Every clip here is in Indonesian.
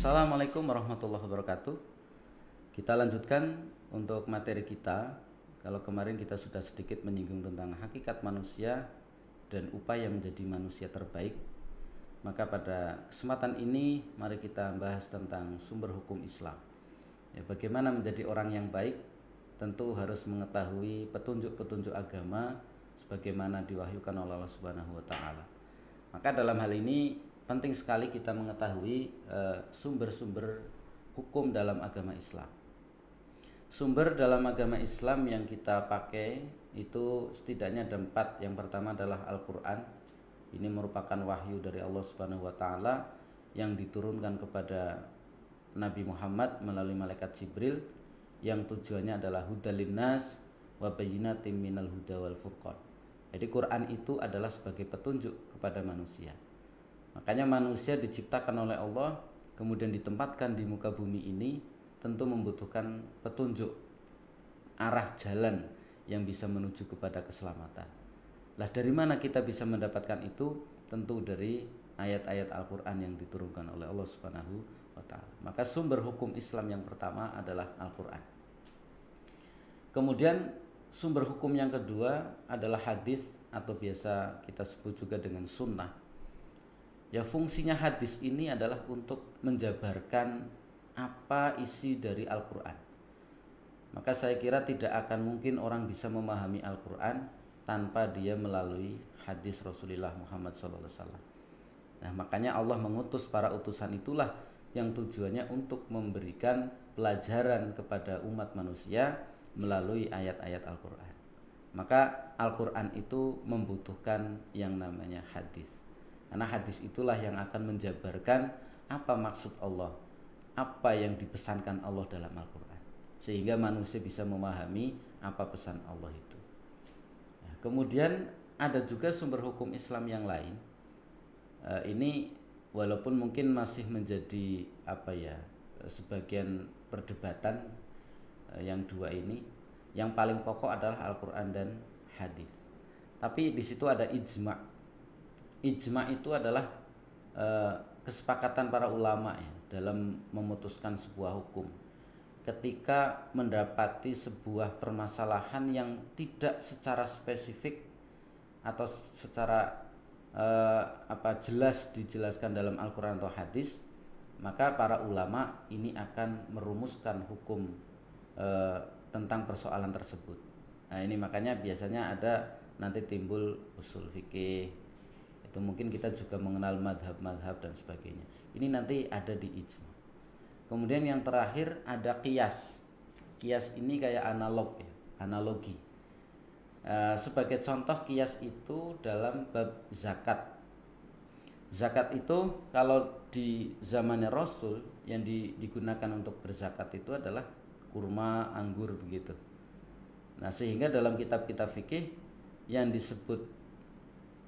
Assalamualaikum warahmatullahi wabarakatuh. Kita lanjutkan untuk materi kita. Kalau kemarin kita sudah sedikit menyinggung tentang hakikat manusia dan upaya menjadi manusia terbaik, maka pada kesempatan ini mari kita bahas tentang sumber hukum Islam. Ya, bagaimana menjadi orang yang baik? Tentu harus mengetahui petunjuk-petunjuk agama sebagaimana diwahyukan oleh Allah Subhanahu wa taala. Maka dalam hal ini penting sekali kita mengetahui sumber-sumber hukum dalam agama Islam. Sumber dalam agama Islam yang kita pakai itu setidaknya ada 4. Yang pertama adalah Al-Quran. Ini merupakan wahyu dari Allah Subhanahu wa taala yang diturunkan kepada Nabi Muhammad melalui malaikat Jibril, yang tujuannya adalah hudal linnas wa bayyinatin minal huda wal furqan. Jadi Quran itu adalah sebagai petunjuk kepada manusia. Makanya manusia diciptakan oleh Allah, kemudian ditempatkan di muka bumi ini tentu membutuhkan petunjuk arah jalan yang bisa menuju kepada keselamatan. Lah dari mana kita bisa mendapatkan itu? Tentu dari ayat-ayat Al-Quran yang diturunkan oleh Allah Subhanahu wa taala. Maka sumber hukum Islam yang pertama adalah Al-Quran. Kemudian sumber hukum yang kedua adalah hadis atau biasa kita sebut juga dengan sunnah. Ya, fungsinya hadis ini adalah untuk menjabarkan apa isi dari Al-Quran. Maka saya kira tidak akan mungkin orang bisa memahami Al-Quran tanpa dia melalui hadis Rasulullah Muhammad SAW. Nah, makanya Allah mengutus para utusan itulah yang tujuannya untuk memberikan pelajaran kepada umat manusia melalui ayat-ayat Al-Quran. Maka Al-Quran itu membutuhkan yang namanya hadis. Karena hadis itulah yang akan menjabarkan apa maksud Allah, apa yang dipesankan Allah dalam Al-Quran, sehingga manusia bisa memahami apa pesan Allah itu. Nah, kemudian ada juga sumber hukum Islam yang lain. Ini walaupun mungkin masih menjadi sebagian perdebatan, yang dua ini, yang paling pokok adalah Al-Quran dan hadis. Tapi di situ ada ijma'. Ijma' itu adalah kesepakatan para ulama ya dalam memutuskan sebuah hukum. Ketika mendapati sebuah permasalahan yang tidak secara spesifik atau secara jelas dijelaskan dalam Al-Quran atau hadis, maka para ulama ini akan merumuskan hukum tentang persoalan tersebut. Nah, ini makanya biasanya ada nanti timbul usul fikih. Itu mungkin kita juga mengenal madhab-madhab dan sebagainya. Ini nanti ada di ijma. Kemudian yang terakhir ada qiyas. Qiyas ini kayak analog ya, analogi. Sebagai contoh qiyas itu dalam bab zakat. Zakat itu kalau di zamannya Rasul yang digunakan untuk berzakat itu adalah kurma, anggur begitu. Nah, sehingga dalam kitab-kitab fikih yang disebut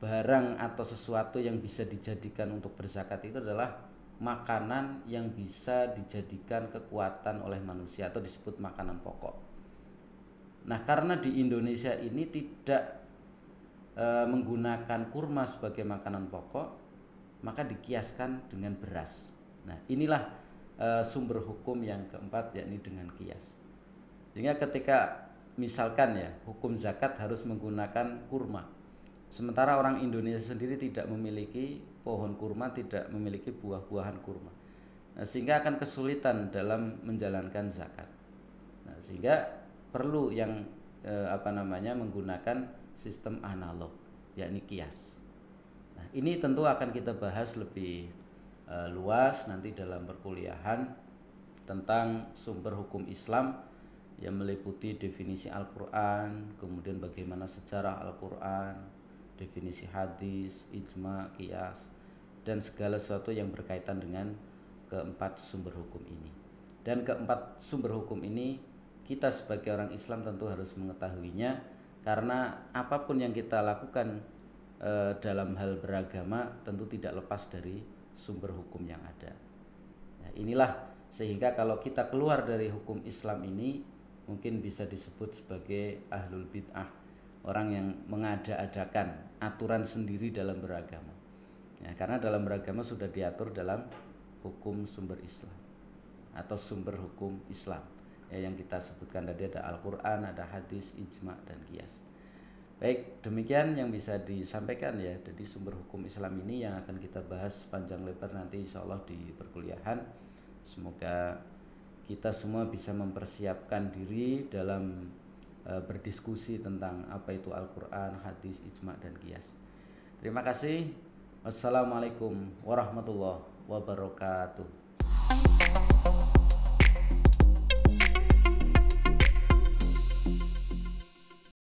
barang atau sesuatu yang bisa dijadikan untuk berzakat itu adalah makanan yang bisa dijadikan kekuatan oleh manusia atau disebut makanan pokok. Nah, karena di Indonesia ini tidak menggunakan kurma sebagai makanan pokok, maka dikiaskan dengan beras. Nah, inilah sumber hukum yang keempat, yakni dengan kias. Sehingga ketika misalkan ya hukum zakat harus menggunakan kurma, sementara orang Indonesia sendiri tidak memiliki pohon kurma, tidak memiliki buah-buahan kurma. Nah, sehingga akan kesulitan dalam menjalankan zakat. Nah, sehingga perlu yang menggunakan sistem analog, yakni kias. Nah, ini tentu akan kita bahas lebih luas nanti dalam perkuliahan tentang sumber hukum Islam yang meliputi definisi Al-Quran, kemudian bagaimana sejarah Al-Quran, definisi hadis, ijma, qiyas, dan segala sesuatu yang berkaitan dengan keempat sumber hukum ini. Dan keempat sumber hukum ini kita sebagai orang Islam tentu harus mengetahuinya, karena apapun yang kita lakukan dalam hal beragama tentu tidak lepas dari sumber hukum yang ada. Nah, inilah sehingga kalau kita keluar dari hukum Islam ini mungkin bisa disebut sebagai ahlul bid'ah, orang yang mengada-adakan aturan sendiri dalam beragama. Ya, karena dalam beragama sudah diatur dalam hukum sumber Islam atau sumber hukum Islam. Ya, yang kita sebutkan tadi ada Al-Quran, ada hadis, ijma, dan qiyas. Baik, demikian yang bisa disampaikan ya. Jadi sumber hukum Islam ini yang akan kita bahas panjang lebar nanti insya Allah di perkuliahan. Semoga kita semua bisa mempersiapkan diri dalam berdiskusi tentang apa itu Al-Quran, hadis, ijma, dan qiyas. Terima kasih. Wassalamualaikum warahmatullahi wabarakatuh.